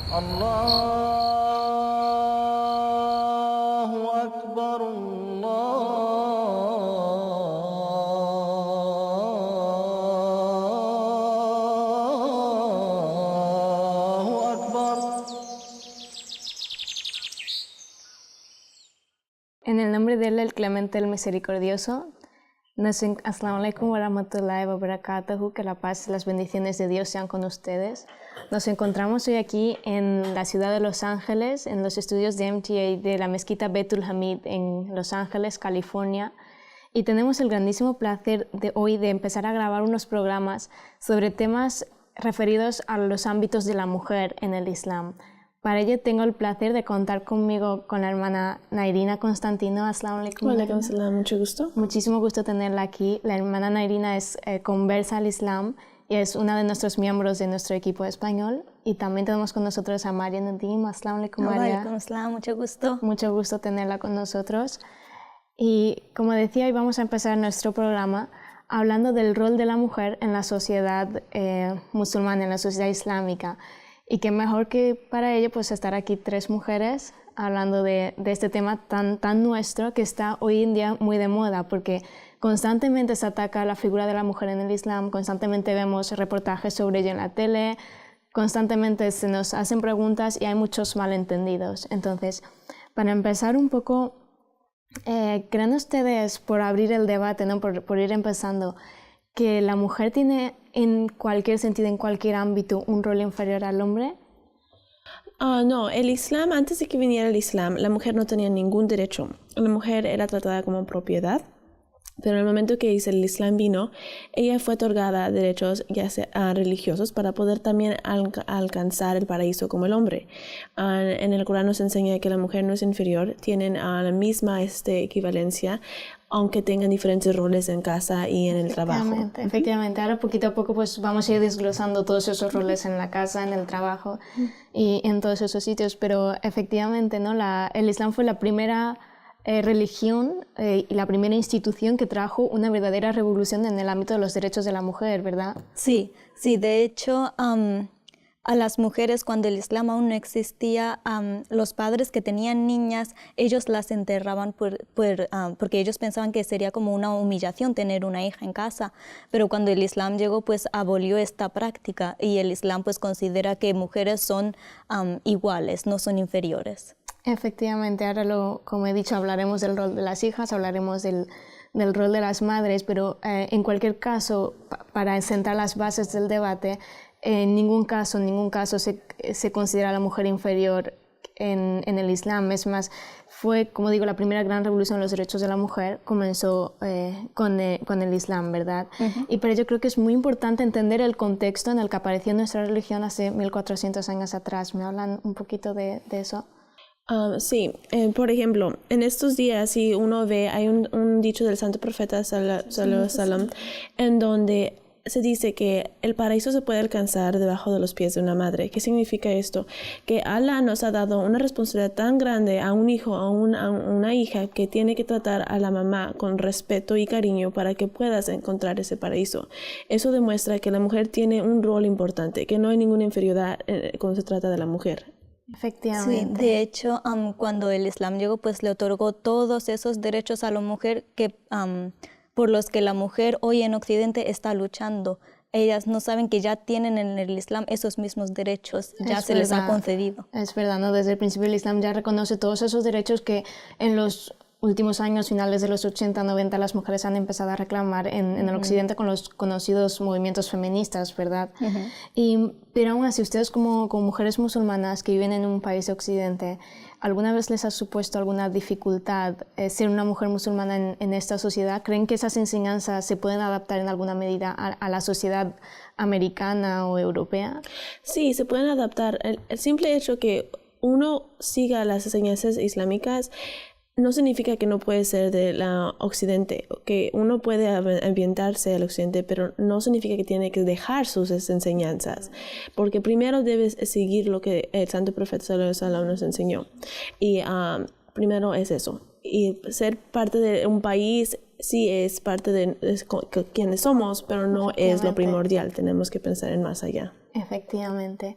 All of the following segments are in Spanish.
الله أكبر الله أكبر. En el nombre de Él, el Clemente, el Misericordioso, Assalamu alaikum wa rahmatullahi wa barakatuhu, que la paz y las bendiciones de Dios sean con ustedes. Nos encontramos hoy aquí en la ciudad de Los Ángeles, en los estudios de MTA de la mezquita Betul Hamid en Los Ángeles, California, y tenemos el grandísimo placer de hoy de empezar a grabar unos programas sobre temas referidos a los ámbitos de la mujer en el Islam. Para ello tengo el placer de contar conmigo con la hermana Nairina Constantino. Assalamu alaikum. Hola, salam, mucho gusto. Muchísimo gusto tenerla aquí. La hermana Nairina es conversa al Islam y es una de nuestros miembros de nuestro equipo español. Y también tenemos con nosotros a María Nadim. Assalamu alaikum, María. Hola, mucho gusto. Mucho gusto tenerla con nosotros. Y como decía, hoy vamos a empezar nuestro programa hablando del rol de la mujer en la sociedad musulmana, en la sociedad islámica. Y qué mejor que para ello pues estar aquí tres mujeres hablando de este tema tan nuestro que está hoy en día muy de moda, porque constantemente se ataca la figura de la mujer en el Islam, constantemente vemos reportajes sobre ello en la tele, constantemente se nos hacen preguntas y hay muchos malentendidos. Entonces, para empezar un poco, ¿creen ustedes, por abrir el debate, ¿no? por ir empezando, que la mujer tiene en cualquier sentido, en cualquier ámbito, un rol inferior al hombre? No, el Islam, antes de que viniera el Islam, la mujer no tenía ningún derecho. La mujer era tratada como propiedad, pero en el momento que el Islam vino, ella fue otorgada derechos ya sea religiosos para poder también alcanzar el paraíso como el hombre. En el Corán nos enseña que la mujer no es inferior, tienen la misma equivalencia, aunque tengan diferentes roles en casa y en el trabajo. Efectivamente. Ahora poquito a poco pues vamos a ir desglosando todos esos roles en la casa, en el trabajo y en todos esos sitios, pero efectivamente, ¿no? El Islam fue la primera religión y la primera institución que trajo una verdadera revolución en el ámbito de los derechos de la mujer, ¿verdad? Sí, de hecho, a las mujeres, cuando el Islam aún no existía, los padres que tenían niñas, ellos las enterraban porque ellos pensaban que sería como una humillación tener una hija en casa, pero cuando el Islam llegó, pues abolió esta práctica y el Islam pues considera que mujeres son iguales, no son inferiores. Efectivamente, ahora como he dicho, hablaremos del rol de las hijas, hablaremos del rol de las madres, pero en cualquier caso, para sentar las bases del debate, en ningún caso se considera a la mujer inferior en el Islam. Es más, fue, como digo, la primera gran revolución de los derechos de la mujer comenzó con el Islam, ¿verdad? Y por ello creo que es muy importante entender el contexto en el que apareció nuestra religión hace 1400 años atrás. ¿Me hablan un poquito de eso? Sí, por ejemplo, en estos días, si uno ve, hay un dicho del santo profeta sallallahu alaihi wasallam, en donde se dice que el paraíso se puede alcanzar debajo de los pies de una madre. ¿Qué significa esto? Que Allah nos ha dado una responsabilidad tan grande a un hijo, a una hija, que tiene que tratar a la mamá con respeto y cariño para que puedas encontrar ese paraíso. Eso demuestra que la mujer tiene un rol importante, que no hay ninguna inferioridad cuando se trata de la mujer. Efectivamente. Sí, de hecho, cuando el Islam llegó, pues le otorgó todos esos derechos a la mujer por los que la mujer hoy en Occidente está luchando. Ellas no saben que ya tienen en el Islam esos mismos derechos, ya se les ha concedido. Es verdad, ¿no? Desde el principio el Islam ya reconoce todos esos derechos que en los últimos años, finales de los 80, 90, las mujeres han empezado a reclamar en el Occidente con los conocidos movimientos feministas, ¿verdad? Pero aún así, ustedes como mujeres musulmanas que viven en un país de Occidente, ¿alguna vez les ha supuesto alguna dificultad ser una mujer musulmana en esta sociedad? ¿Creen que esas enseñanzas se pueden adaptar en alguna medida a la sociedad americana o europea? Sí, se pueden adaptar. El simple hecho que uno siga las enseñanzas islámicas no significa que no puede ser de la Occidente, que uno puede ambientarse al Occidente, pero no significa que tiene que dejar sus enseñanzas, porque primero debes seguir lo que el Santo Profeta sallallahu alaihi wasallam nos enseñó. Y primero es eso. Y ser parte de un país sí es parte de quienes somos, pero no es lo primordial. Tenemos que pensar en más allá. Efectivamente.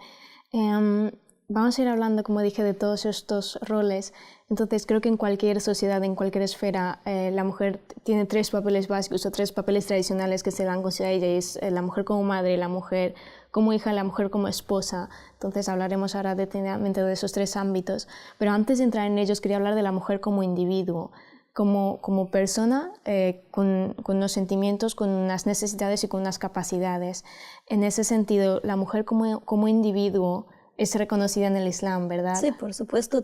vamos a ir hablando, como dije, de todos estos roles. Entonces, creo que en cualquier sociedad, en cualquier esfera, la mujer tiene 3 papeles básicos o 3 papeles tradicionales que se dan considerar ella. Es la mujer como madre, la mujer como hija, la mujer como esposa. Entonces, hablaremos ahora detenidamente de esos 3 ámbitos. Pero antes de entrar en ellos, quería hablar de la mujer como individuo, como persona, con unos sentimientos, con unas necesidades y con unas capacidades. En ese sentido, la mujer como individuo es reconocida en el Islam, ¿verdad? Sí, por supuesto,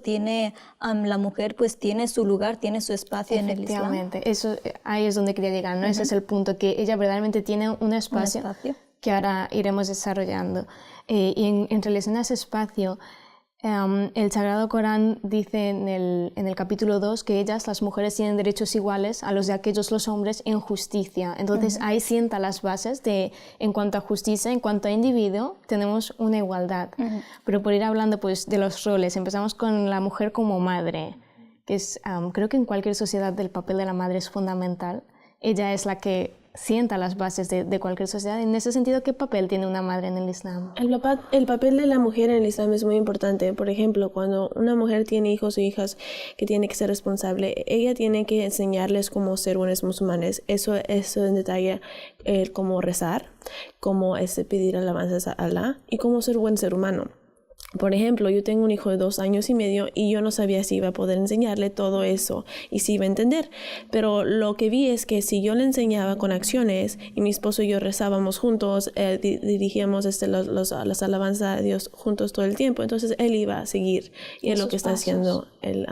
la mujer pues tiene su lugar, tiene su espacio en el Islam. Efectivamente, ahí es donde quería llegar, ¿no? Ese es el punto, que ella verdaderamente tiene un espacio que ahora iremos desarrollando. Y en relación a ese espacio, el Sagrado Corán dice en el capítulo 2 que las mujeres, tienen derechos iguales a los de aquellos los hombres en justicia. Entonces ahí sienta las bases de, en cuanto a justicia, en cuanto a individuo, tenemos una igualdad. Pero por ir hablando pues, de los roles, empezamos con la mujer como madre, que es, creo que en cualquier sociedad el papel de la madre es fundamental. Ella es la que sienta las bases de cualquier sociedad. En ese sentido, ¿qué papel tiene una madre en el Islam? El papel de la mujer en el Islam es muy importante. Por ejemplo, cuando una mujer tiene hijos o hijas que tiene que ser responsable, ella tiene que enseñarles cómo ser buenos musulmanes. Eso en detalle, cómo rezar, cómo pedir alabanzas a Allah y cómo ser buen ser humano. Por ejemplo, yo tengo un hijo de 2 años y medio y yo no sabía si iba a poder enseñarle todo eso y si iba a entender. Pero lo que vi es que si yo le enseñaba con acciones y mi esposo y yo rezábamos juntos, dirigíamos las alabanzas a Dios juntos todo el tiempo, entonces él iba a seguir. Y es lo que está haciendo él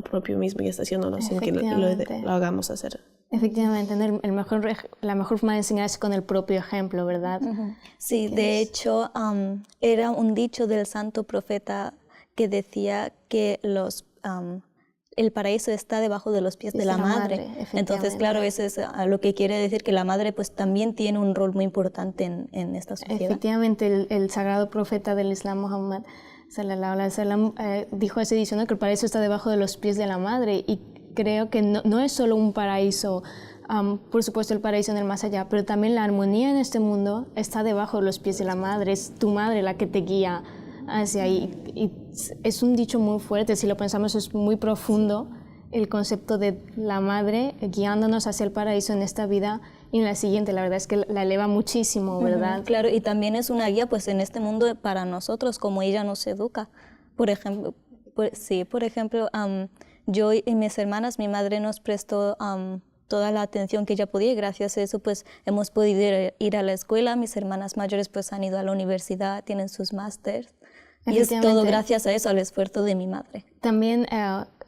propio mismo y está haciéndolo sin que lo hagamos hacer. Efectivamente, la mejor forma de enseñar es con el propio ejemplo, ¿verdad? Sí, de hecho, era un dicho del santo profeta que decía que el paraíso está debajo de los pies de la madre. Entonces, claro, eso es lo que quiere decir que la madre pues también tiene un rol muy importante en esta sociedad. Efectivamente, el sagrado profeta del Islam, Muhammad, sallallahu alaihi wasallam, dijo ese dicho, ¿no? Que el paraíso está debajo de los pies de la madre, y creo que no es solo un paraíso, por supuesto el paraíso en el más allá, pero también la armonía en este mundo está debajo de los pies de la madre. Es tu madre la que te guía hacia ahí. Y es un dicho muy fuerte, si lo pensamos es muy profundo, el concepto de la madre guiándonos hacia el paraíso en esta vida y en la siguiente. La verdad es que la eleva muchísimo, ¿verdad? Claro, y también es una guía pues en este mundo para nosotros, como ella nos educa. Por ejemplo, yo y mis hermanas, mi madre nos prestó toda la atención que ella podía, y gracias a eso pues hemos podido ir a la escuela. Mis hermanas mayores pues han ido a la universidad, tienen sus másters, y es todo gracias a eso, al esfuerzo de mi madre. También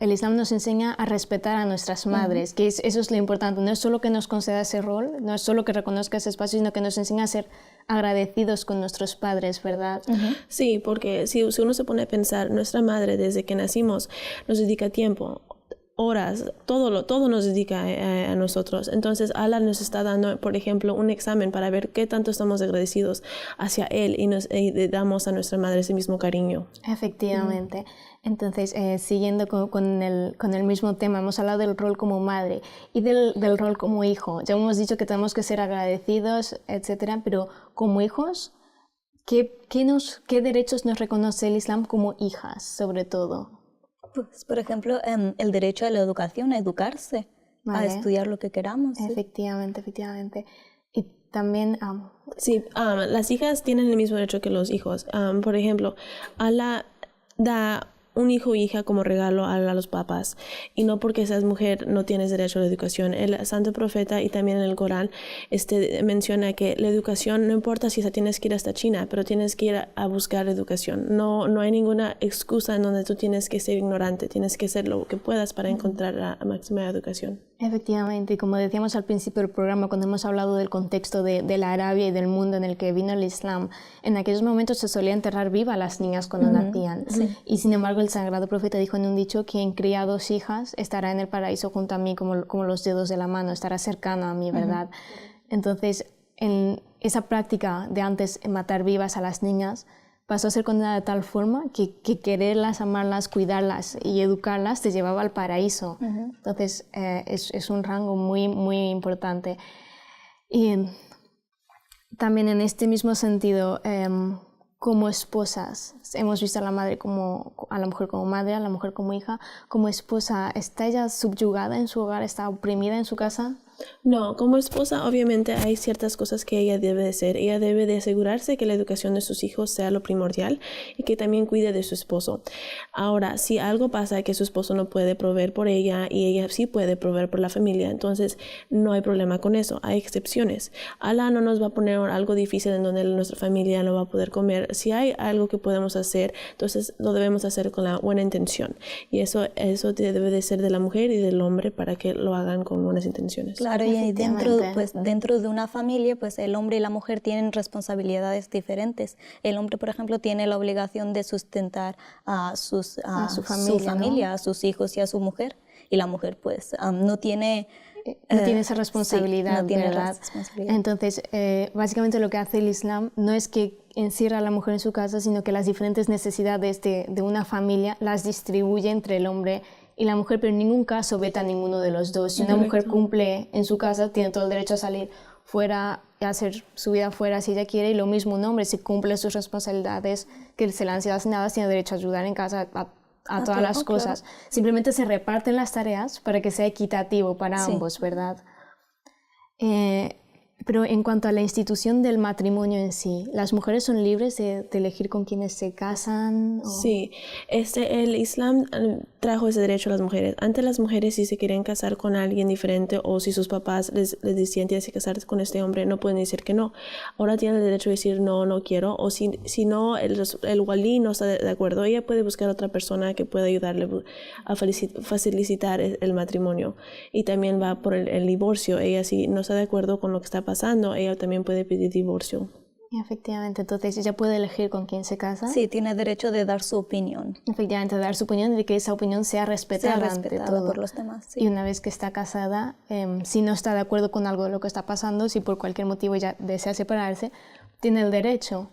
el Islam nos enseña a respetar a nuestras madres, que eso es lo importante. No es solo que nos conceda ese rol, no es solo que reconozca ese espacio, sino que nos enseña a ser agradecidos con nuestros padres, ¿verdad? Sí, porque si uno se pone a pensar, nuestra madre desde que nacimos nos dedica tiempo, horas, todo nos dedica a nosotros. Entonces Allah nos está dando, por ejemplo, un examen para ver qué tanto estamos agradecidos hacia Él, y damos a nuestra madre ese mismo cariño. Efectivamente. Entonces, siguiendo con el mismo tema, hemos hablado del rol como madre y del rol como hijo. Ya hemos dicho que tenemos que ser agradecidos, etcétera, pero como hijos, ¿qué derechos nos reconoce el Islam como hijas, sobre todo? Pues, por ejemplo, el derecho a la educación, a educarse, a estudiar lo que queramos. Efectivamente. Y también... Sí, las hijas tienen el mismo derecho que los hijos. Por ejemplo, Allah da un hijo o hija como regalo a los papás, y no porque seas mujer no tienes derecho a la educación. El santo profeta y también en el Corán menciona que la educación, no importa si tienes que ir hasta China, pero tienes que ir a buscar educación. No hay ninguna excusa en donde tú tienes que ser ignorante, tienes que hacer lo que puedas para encontrar la máxima educación. Efectivamente, y como decíamos al principio del programa, cuando hemos hablado del contexto de la Arabia y del mundo en el que vino el Islam, en aquellos momentos se solía enterrar viva a las niñas cuando nacían. Y sin embargo el sagrado profeta dijo en un dicho: quien cría 2 hijas estará en el paraíso junto a mí como los dedos de la mano, estará cercano a mí, ¿verdad? Entonces, en esa práctica de antes matar vivas a las niñas pasó a ser condenada de tal forma que quererlas, amarlas, cuidarlas y educarlas te llevaba al paraíso. Entonces, es un rango muy, muy importante. Y también en este mismo sentido, como esposas. Hemos visto a la mujer como madre, a la mujer como hija, como esposa. ¿Está ella subyugada en su hogar? ¿Está oprimida en su casa? No, como esposa obviamente hay ciertas cosas que ella debe de hacer. Ella debe de asegurarse que la educación de sus hijos sea lo primordial y que también cuide de su esposo. Ahora, si algo pasa que su esposo no puede proveer por ella y ella sí puede proveer por la familia, entonces no hay problema con eso. Hay excepciones. Allah no nos va a poner algo difícil en donde nuestra familia no va a poder comer. Si hay algo que podemos hacer, entonces lo debemos hacer con la buena intención. Y eso debe de ser de la mujer y del hombre para que lo hagan con buenas intenciones. Claro, y dentro de una familia, pues el hombre y la mujer tienen responsabilidades diferentes. El hombre, por ejemplo, tiene la obligación de sustentar a su familia, ¿no? A sus hijos y a su mujer. Y la mujer, pues, no tiene esa responsabilidad, sí, no tiene ¿verdad? Responsabilidad. Entonces, básicamente lo que hace el Islam no es que encierra a la mujer en su casa, sino que las diferentes necesidades de una familia las distribuye entre el hombre y la mujer, pero en ningún caso veta a ninguno de los dos. Si una mujer cumple en su casa, tiene todo el derecho a salir fuera y a hacer su vida fuera si ella quiere, y lo mismo un hombre, si cumple sus responsabilidades que se le han sido asignadas, tiene derecho a ayudar en casa a todas las cosas. Claro. Simplemente se reparten las tareas para que sea equitativo para ambos, ¿verdad? Pero en cuanto a la institución del matrimonio en sí, ¿las mujeres son libres de elegir con quienes se casan? ¿O? Sí, el Islam trajo ese derecho a las mujeres. Antes las mujeres, si se querían casar con alguien diferente o si sus papás les decían tienes que casarte con este hombre, no pueden decir que no. Ahora tienen el derecho de decir no, no quiero, o si no, el walí no está de acuerdo, ella puede buscar otra persona que pueda ayudarle a facilitar el matrimonio. Y también va por el divorcio. Ella si no está de acuerdo con lo que está pasando, ella también puede pedir divorcio. Efectivamente, entonces ella puede elegir con quién se casa. Sí, tiene derecho de dar su opinión. Efectivamente, dar su opinión y de que esa opinión sea respetada ante todo por los demás. Sí. Y una vez que está casada, si no está de acuerdo con algo de lo que está pasando, si por cualquier motivo ella desea separarse, tiene el derecho.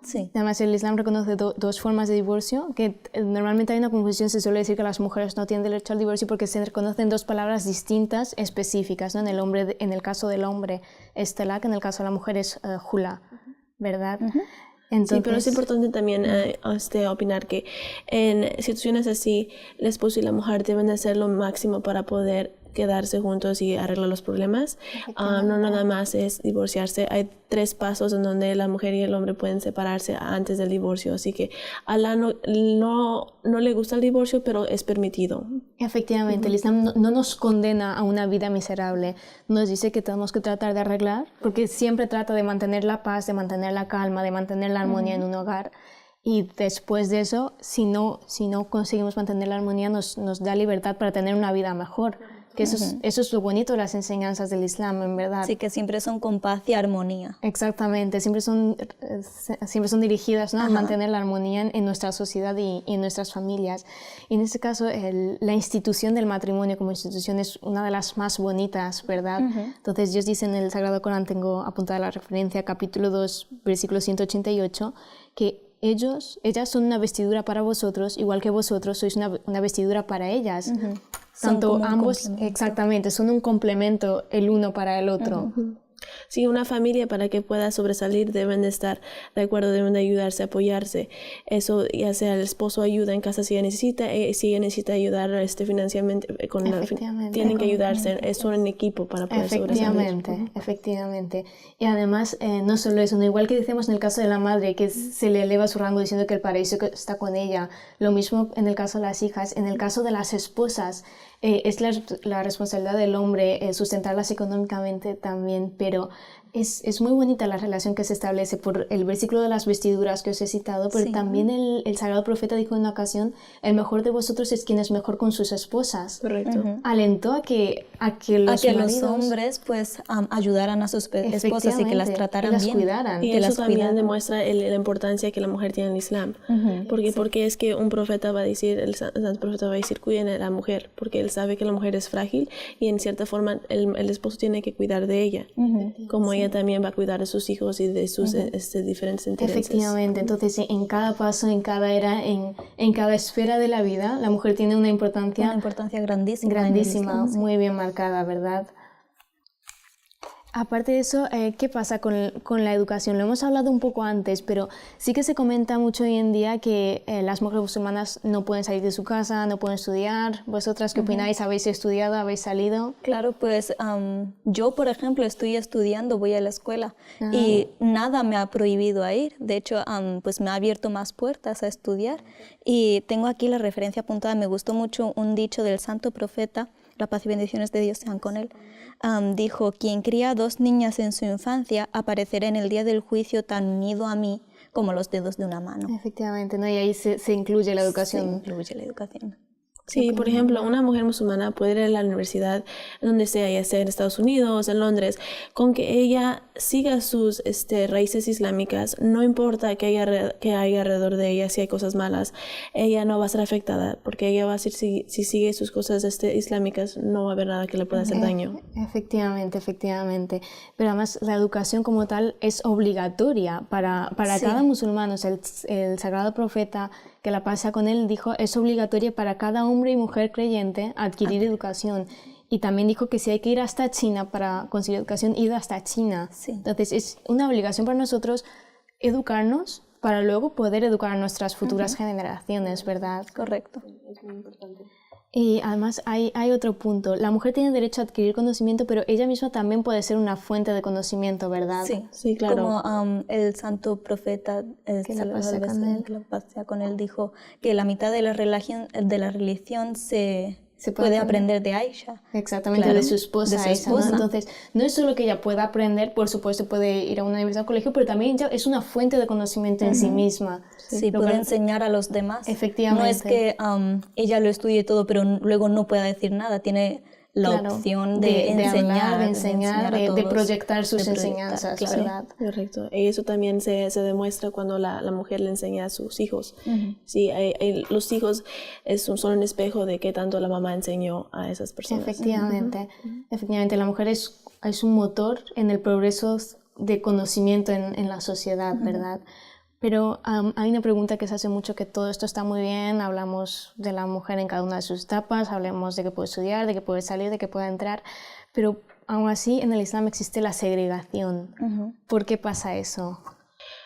Sí. Además, el Islam reconoce dos formas de divorcio, que normalmente hay una confusión, se suele decir que las mujeres no tienen derecho al divorcio porque se reconocen dos palabras distintas, específicas, ¿no? En el caso del hombre es talaq, en el caso de la mujer es jula, ¿verdad? Entonces, sí, pero es importante también opinar que en situaciones así, el esposo y la mujer deben hacer lo máximo para poder quedarse juntos y arreglar los problemas. No nada más es divorciarse. Hay 3 pasos en donde la mujer y el hombre pueden separarse antes del divorcio. Así que a Allah no le gusta el divorcio, pero es permitido. Efectivamente, el Islam no nos condena a una vida miserable. Nos dice que tenemos que tratar de arreglar, porque siempre trata de mantener la paz, de mantener la calma, de mantener la armonía en un hogar. Y después de eso, si no conseguimos mantener la armonía, nos da libertad para tener una vida mejor. Que eso es lo bonito de las enseñanzas del Islam, en verdad. Sí, que siempre son con paz y armonía. Exactamente, siempre son dirigidas, ¿no? A mantener la armonía en nuestra sociedad y en nuestras familias. Y en este caso, la institución del matrimonio como institución es una de las más bonitas, ¿verdad? Entonces, Dios dice en el Sagrado Corán, tengo apuntada la referencia, capítulo 2, versículo 188, que ellas son una vestidura para vosotros, igual que vosotros sois una vestidura para ellas. Tanto ambos, exactamente, son un complemento el uno para el otro. Sí, una familia para que pueda sobresalir deben de estar de acuerdo, deben de ayudarse, apoyarse. Eso ya sea el esposo ayuda en casa si ella necesita ayudar financieramente, tienen que ayudarse, es un equipo para poder sobresalir. Efectivamente. Y además, no solo eso, ¿no? Igual que decimos en el caso de la madre, que se le eleva su rango diciendo que el paraíso está con ella, lo mismo en el caso de las hijas, en el caso de las esposas, es la responsabilidad del hombre sustentarlas económicamente también, pero es muy bonita la relación que se establece por el versículo de las vestiduras que os he citado, pero también el Sagrado Profeta dijo en una ocasión, el mejor de vosotros es quien es mejor con sus esposas. Correcto. Alentó a que los hombres pues ayudaran a sus esposas y que las trataran bien. Cuidaran. Y eso también demuestra la importancia que la mujer tiene en el Islam. Porque es que un profeta va a decir, el santo profeta va a decir, cuiden a la mujer, porque él sabe que la mujer es frágil y en cierta forma el esposo tiene que cuidar de ella, como ella también va a cuidar de sus hijos y de sus diferentes intereses. Efectivamente, entonces en cada paso, en cada era, en cada esfera de la vida, la mujer tiene una importancia grandísima, muy bien marcada, ¿verdad? aparte de eso, ¿qué pasa con la educación? Lo hemos hablado un poco antes, pero sí que se comenta mucho hoy en día que las mujeres musulmanas no pueden salir de su casa, no pueden estudiar. ¿Vosotras qué opináis? ¿Habéis estudiado? ¿Habéis salido? Claro, pues yo, por ejemplo, estoy estudiando, voy a la escuela y nada me ha prohibido a ir. De hecho, pues me ha abierto más puertas a estudiar. Y tengo aquí la referencia apuntada. Me gustó mucho un dicho del santo profeta, la paz y bendiciones de Dios sean con él. Dijo, quien cría 2 niñas en su infancia aparecerá en el día del juicio tan unido a mí como los dedos de una mano. Efectivamente, ¿no? Y ahí se incluye la educación. Se incluye la educación. Sí, por ejemplo, una mujer musulmana puede ir a la universidad donde sea, ya sea en Estados Unidos, en Londres, con que ella siga sus raíces islámicas, no importa que haya alrededor de ella, si hay cosas malas, ella no va a ser afectada, porque ella va a ser, si sigue sus cosas islámicas, no va a haber nada que le pueda hacer daño. Efectivamente, efectivamente. Pero además la educación como tal es obligatoria para cada musulmán. O sea, el sagrado profeta, que la paz sea con él, dijo, es obligatoria para cada hombre y mujer creyente adquirir educación. Y también dijo que si hay que ir hasta China para conseguir educación, id hasta China. Sí. Entonces es una obligación para nosotros educarnos para luego poder educar a nuestras futuras generaciones, ¿verdad? Correcto. Es muy importante. Y además hay otro punto. La mujer tiene derecho a adquirir conocimiento, pero ella misma también puede ser una fuente de conocimiento, ¿verdad? Sí, claro. Como el santo profeta, Que la paz sea con él. que la paz sea con él, dijo que la mitad de la religión se aprender puede aprender de Aisha. Exactamente, Claro, de su esposa. de su Aisha, ¿no? esposa. Entonces, no es solo que ella pueda aprender, por supuesto puede ir a una universidad o colegio, pero también ella es una fuente de conocimiento en sí misma. Sí, Lo puede cual- enseñar a los demás. Efectivamente. No es que ella lo estudie todo, pero luego no pueda decir nada. Tiene la Claro, opción de enseñar, hablar, de enseñar, a de todos, proyectar sus de proyectar, enseñanzas, claro. ¿verdad? Correcto. Y eso también se demuestra cuando la mujer le enseña a sus hijos. Sí, los hijos son un espejo de qué tanto la mamá enseñó a esas personas. Efectivamente. Efectivamente, la mujer es un motor en el progreso de conocimiento en la sociedad, ¿verdad? Pero hay una pregunta que se hace mucho, que todo esto está muy bien, hablamos de la mujer en cada una de sus etapas, hablamos de que puede estudiar, de que puede salir, de que puede entrar, pero aún así en el Islam existe la segregación. ¿Por qué pasa eso?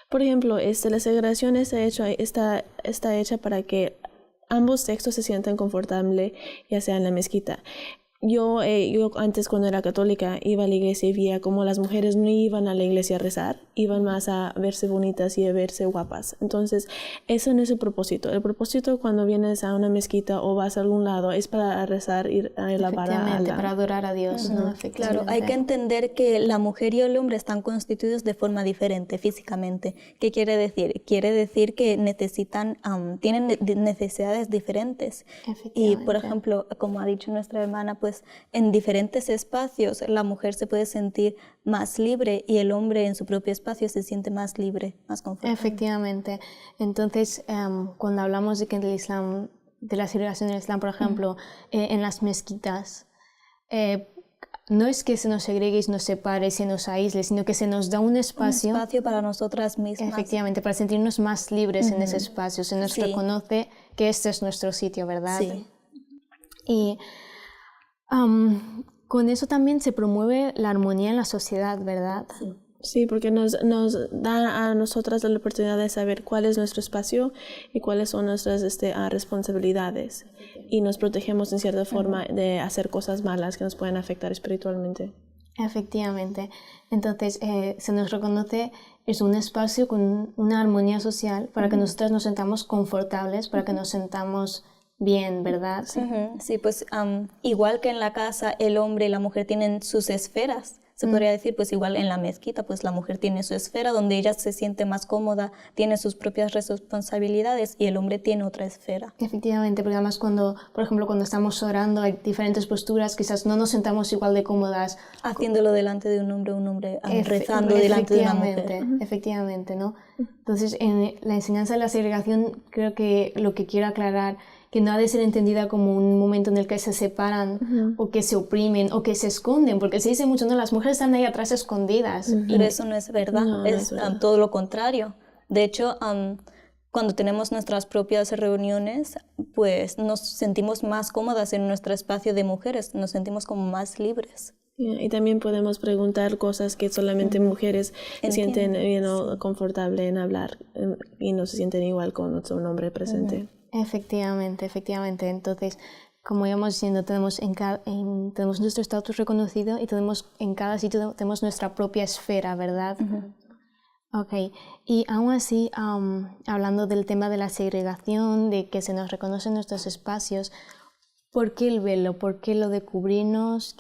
Por ejemplo, la segregación está hecha para que ambos sexos se sientan confortables, ya sea en la mezquita. Yo antes, cuando era católica, iba a la iglesia y veía cómo las mujeres no iban a la iglesia a rezar, iban más a verse bonitas y a verse guapas. Entonces, eso no es el propósito. El propósito cuando vienes a una mezquita o vas a algún lado es para rezar y alabar a Allah. Para adorar a Dios, ¿no? Claro, hay que entender que la mujer y el hombre están constituidos de forma diferente físicamente. ¿Qué quiere decir? Quiere decir que tienen necesidades diferentes. Y, por ejemplo, como ha dicho nuestra hermana, pues en diferentes espacios la mujer se puede sentir más libre y el hombre en su propio espacio se siente más libre, más confortable. Efectivamente. Entonces, cuando hablamos de que en el Islam, de la segregación del Islam, por ejemplo, en las mezquitas, no es que se nos segregue y se nos separe y se nos aísle, sino que se nos da un espacio para nosotras mismas. Efectivamente, para sentirnos más libres en ese espacio. Se nos reconoce que este es nuestro sitio, ¿verdad? Sí. Y con eso también se promueve la armonía en la sociedad, ¿verdad? Sí, porque nos da a nosotras la oportunidad de saber cuál es nuestro espacio y cuáles son nuestras responsabilidades. Y nos protegemos en cierta forma de hacer cosas malas que nos pueden afectar espiritualmente. Efectivamente. Entonces, se nos reconoce es un espacio con una armonía social para que nosotras nos sentamos confortables, para que nos sentamos bien, ¿verdad? Sí, pues igual que en la casa el hombre y la mujer tienen sus esferas, se podría decir, pues igual en la mezquita, pues la mujer tiene su esfera donde ella se siente más cómoda, tiene sus propias responsabilidades y el hombre tiene otra esfera. Efectivamente, porque además por ejemplo, cuando estamos orando hay diferentes posturas, quizás no nos sentamos igual de cómodas. Haciéndolo delante de un hombre rezando delante de una mujer. Efectivamente, ¿no? Entonces, en la enseñanza de la segregación creo que lo que quiero aclarar que no ha de ser entendida como un momento en el que se separan o que se oprimen o que se esconden, porque se dice mucho, no, las mujeres están ahí atrás escondidas. Pero eso no es verdad, No es verdad. todo lo contrario. De hecho, cuando tenemos nuestras propias reuniones, pues nos sentimos más cómodas en nuestro espacio de mujeres, nos sentimos como más libres. Y también podemos preguntar cosas que solamente mujeres se sienten confortable en hablar y no se sienten igual con otro hombre presente. Efectivamente, efectivamente. Entonces, como íbamos diciendo, tenemos nuestro estatus reconocido y tenemos en cada sitio tenemos nuestra propia esfera, ¿verdad? Ok, y aún así, hablando del tema de la segregación, de que se nos reconocen nuestros espacios, ¿por qué el velo? ¿Por qué lo de cubrirnos?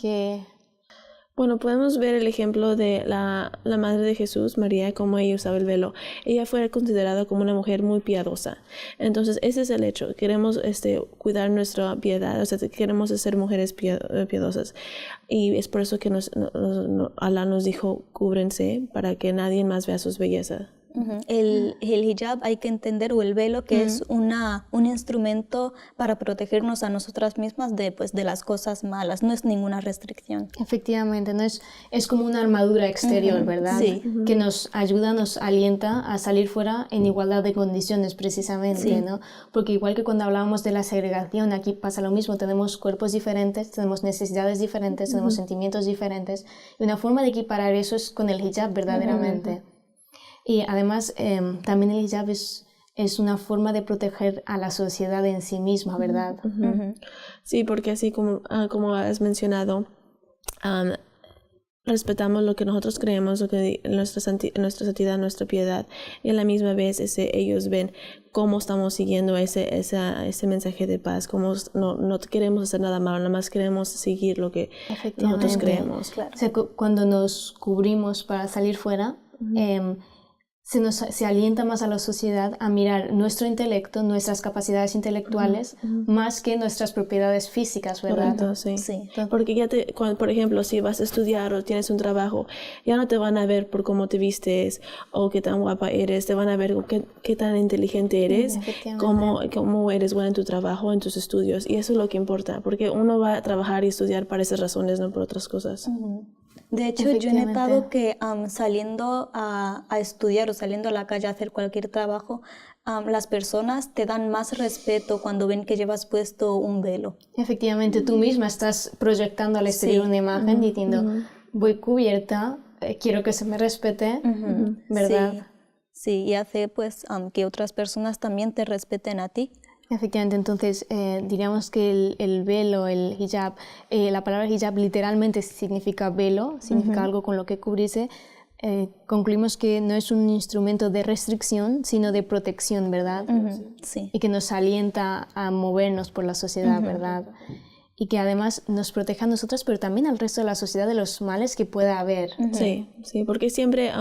Bueno, podemos ver el ejemplo de la madre de Jesús, María, cómo ella usaba el velo. Ella fue considerada como una mujer muy piadosa. Entonces, ese es el hecho. Queremos cuidar nuestra piedad, o sea, queremos ser mujeres piadosas. Y es por eso que Alá nos dijo, cúbrense para que nadie más vea sus bellezas. El hijab hay que entender, o el velo, que es un instrumento para protegernos a nosotras mismas de las cosas malas, no es ninguna restricción. Efectivamente, no es como una armadura exterior, ¿verdad? Sí. Que nos ayuda, nos alienta a salir fuera en igualdad de condiciones, precisamente, ¿no? Porque igual que cuando hablábamos de la segregación, aquí pasa lo mismo, tenemos cuerpos diferentes, tenemos necesidades diferentes, tenemos sentimientos diferentes, y una forma de equiparar eso es con el hijab, verdaderamente. Y además, también el hijab es una forma de proteger a la sociedad en sí misma, ¿verdad? Sí, porque así como has mencionado, respetamos lo que nosotros creemos, lo que nuestra santidad, nuestra piedad, y a la misma vez ellos ven cómo estamos siguiendo ese mensaje de paz, cómo no queremos hacer nada malo, nada más queremos seguir lo que nosotros creemos. Claro. O sea, cuando nos cubrimos para salir fuera, se alienta más a la sociedad a mirar nuestro intelecto, nuestras capacidades intelectuales, más que nuestras propiedades físicas, ¿verdad? Correcto, sí. Porque por ejemplo, si vas a estudiar o tienes un trabajo, ya no te van a ver por cómo te vistes o qué tan guapa eres, te van a ver qué tan inteligente eres, cómo eres buena en tu trabajo, en tus estudios, y eso es lo que importa, porque uno va a trabajar y estudiar para esas razones, no por otras cosas. De hecho, yo he notado que saliendo a estudiar o saliendo a la calle a hacer cualquier trabajo, las personas te dan más respeto cuando ven que llevas puesto un velo. Efectivamente, tú misma estás proyectando al exterior una imagen diciendo, voy cubierta, quiero que se me respete, ¿verdad? Sí, y hace que otras personas también te respeten a ti. Efectivamente, entonces diríamos que el velo, el hijab, la palabra hijab literalmente significa velo, significa algo con lo que cubrirse. Concluimos que no es un instrumento de restricción, sino de protección, ¿verdad? Sí. Y que nos alienta a movernos por la sociedad, ¿verdad? Y que además nos protege a nosotros, pero también al resto de la sociedad de los males que pueda haber. Sí, porque siempre,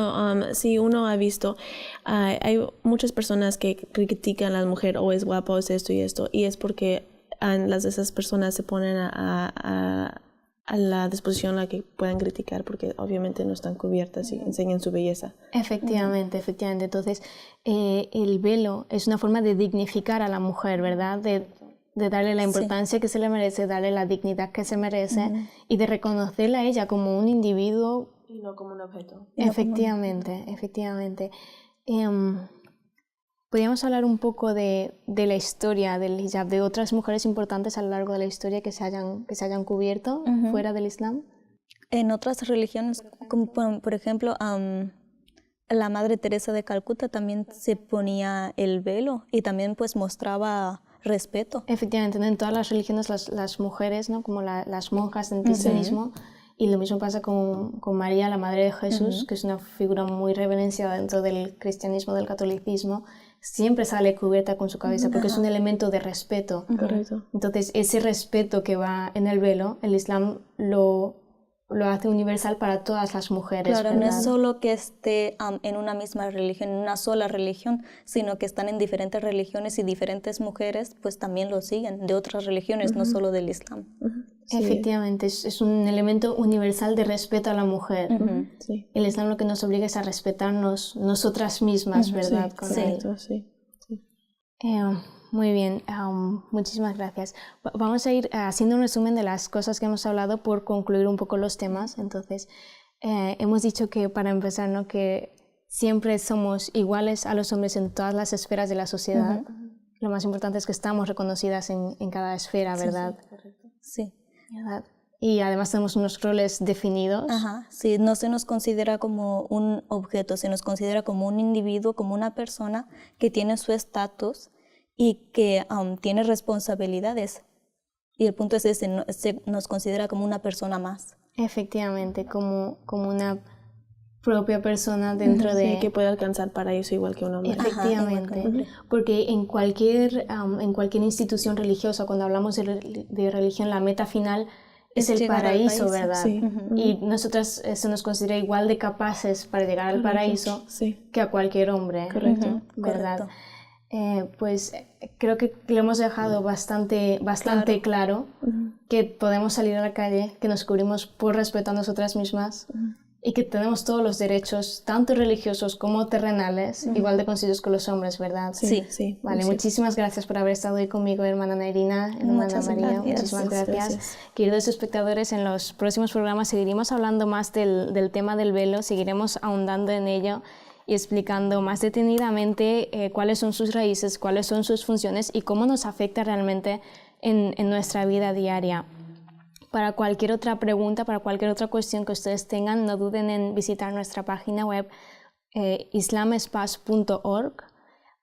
si uno ha visto, hay muchas personas que critican a la mujer, o es guapa, o es esto y esto, y es porque esas personas se ponen a la disposición a que puedan criticar, porque obviamente no están cubiertas y enseñan su belleza. Efectivamente, efectivamente. Entonces, el velo es una forma de dignificar a la mujer, ¿verdad? De darle la importancia que se le merece, darle la dignidad que se merece y de reconocerla a ella como un individuo Y no como un objeto. Efectivamente, efectivamente. Podríamos hablar un poco de la historia del hijab, de otras mujeres importantes a lo largo de la historia que se hayan cubierto fuera del Islam. En otras religiones, como por ejemplo, la Madre Teresa de Calcuta también se ponía el velo y también mostraba respeto. Efectivamente, ¿no? En todas las religiones las mujeres, ¿no? Como las monjas del cristianismo, y lo mismo pasa con María, la Madre de Jesús, que es una figura muy reverenciada dentro del cristianismo, del catolicismo, siempre sale cubierta con su cabeza porque es un elemento de respeto. Correcto. Entonces, ese respeto que va en el velo, el Islam lo hace universal para todas las mujeres. Claro, ¿verdad? no es solo que esté en una misma religión, en una sola religión, sino que están en diferentes religiones y diferentes mujeres pues también lo siguen, de otras religiones, no solo del Islam. Efectivamente, es un elemento universal de respeto a la mujer. Sí. El Islam lo que nos obliga es a respetarnos nosotras mismas, ¿verdad? Correcto, sí. Muy bien, muchísimas gracias. Vamos a ir haciendo un resumen de las cosas que hemos hablado por concluir un poco los temas. Entonces, hemos dicho que para empezar, ¿no? Que siempre somos iguales a los hombres en todas las esferas de la sociedad. Lo más importante es que estamos reconocidas en cada esfera, ¿verdad? Sí. ¿Verdad? y además tenemos unos roles definidos. Ajá, sí, no se nos considera como un objeto, se nos considera como un individuo, como una persona que tiene su estatus y que tiene responsabilidades. Y el punto es ese, se nos considera como una persona más. Efectivamente, como una propia persona dentro de... Sí, que puede alcanzar paraíso igual que un hombre. Efectivamente, porque en cualquier institución religiosa, cuando hablamos de religión, la meta final es el llegar al paraíso, paraíso. ¿verdad? Sí. Y nosotras se nos considera igual de capaces para llegar al paraíso Sí. que a cualquier hombre, Correcto. ¿verdad? Correcto. Pues creo que lo hemos dejado bastante claro que podemos salir a la calle, que nos cubrimos por respeto a nosotras mismas y que tenemos todos los derechos, tanto religiosos como terrenales, igual de concedidos con los hombres, ¿verdad? Sí. Sí. Vale, muchísimas gracias por haber estado hoy conmigo, hermana Nairina, hermana Muchas María. gracias. Muchísimas gracias. Gracias. Queridos espectadores, en los próximos programas seguiremos hablando más del tema del velo, seguiremos ahondando en ello y explicando más detenidamente cuáles son sus raíces, cuáles son sus funciones y cómo nos afecta realmente en nuestra vida diaria. Para cualquier otra pregunta, para cualquier otra cuestión que ustedes tengan, no duden en visitar nuestra página web islamespace.org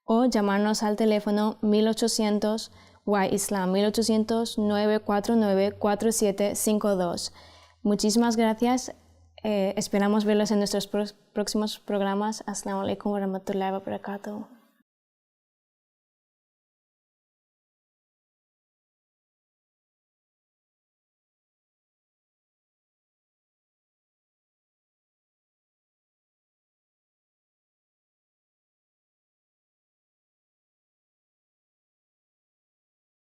o llamarnos al teléfono 1800 YISLAM 1800-949-4752. Muchísimas gracias. Esperamos verlos en nuestros próximos programas. Assalamu alaikum wa rahmatullahi wa barakatuh.